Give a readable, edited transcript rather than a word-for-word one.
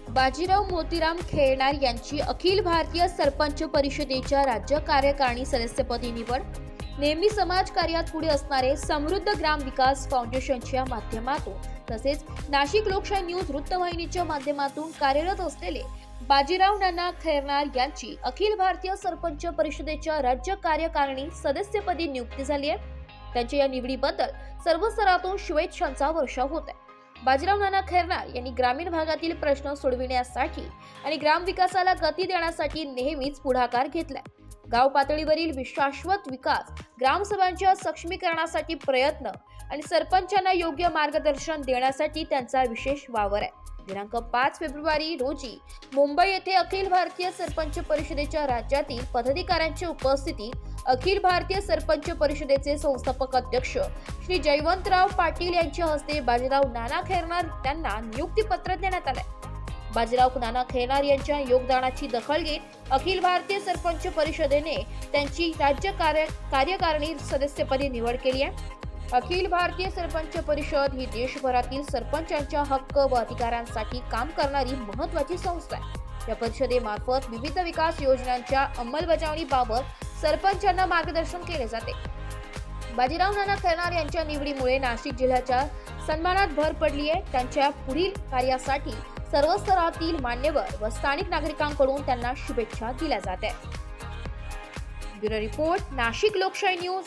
बाजीराव मोतीराम खेरणार यांची अखिल भारतीय सरपंच परिषदेच्या राज्य कार्यकारिणी सदस्यपदी निवड. नेहमी समाजकार्यात पुढे असणारे समृद्ध ग्राम विकास फाउंडेशनच्या माध्यमातून तसेच नाशिक लोकशाही न्यूज वृत्तवाहिनीच्या माध्यमातून कार्यरत असलेले बाजीराव नाना खेरणार यांची अखिल भारतीय सरपंच परिषदेच्या राज्य कार्यकारिणी सदस्यपदी नियुक्ती झाली आहे. त्यांच्या या निवडीबद्दल सर्व स्तरातून शुभेच्छांचा वर्षाव होत आहे. बाजीराव नाना खेरणार यांनी ग्रामीण भागातील प्रश्न सोडविण्यासाठी आणि ग्रामविकासाला गती देण्यासाठी नेहमीच पुढाकार घेतलाय. गाव पातळीवरील शाश्वत विकास, ग्रामसभांच्या सक्षमीकरणासाठी प्रयत्न आणि सरपंचांना योग्य मार्गदर्शन देण्यासाठी त्यांचा विशेष वावर आहे. दिनांक 5 फेब्रुवारी रोजी मुंबई येथे अखिल भारतीय सरपंच परिषदेच्या राज्यातील पदाधिकाऱ्यांच्या उपस्थितीत अखिल भारतीय सरपंच परिषदेचे संस्थापक अध्यक्ष श्री जयवंतराव पाटील यांच्या हस्ते बाजीराव नाना खेरणार यांना नियुक्तीपत्र देण्यात आले. बाजीराव नाना खेरणार यांच्या योगदानाची दखल घेत अखिल भारतीय सरपंच परिषदेने त्यांची राज्य कार्यकारिणी सदस्यपदी निवड केली आहे. अखिल भारतीय सरपंच परिषद ही देशभरातील सरपंचांच्या हक्क व अधिकारांसाठी काम करणारी महत्त्वाची संस्था आहे. या परिषदेमार्फत विविध विकास योजनांच्या अंमलबजावणीबाबत सरपंचांना मार्गदर्शन केले जाते. बाजीराव नाना खेरणार यांच्या निवडीमुळे नाशिक जिल्ह्याच्या सन्मानात भर पडली आहे. त्यांच्या पुढील कार्यासाठी सर्व स्तरातील मान्यवर व स्थानिक नागरिकांकडून त्यांना शुभेच्छा दिल्या जात आहेत. ब्युरो रिपोर्ट, नाशिक लोकशाही न्यूज.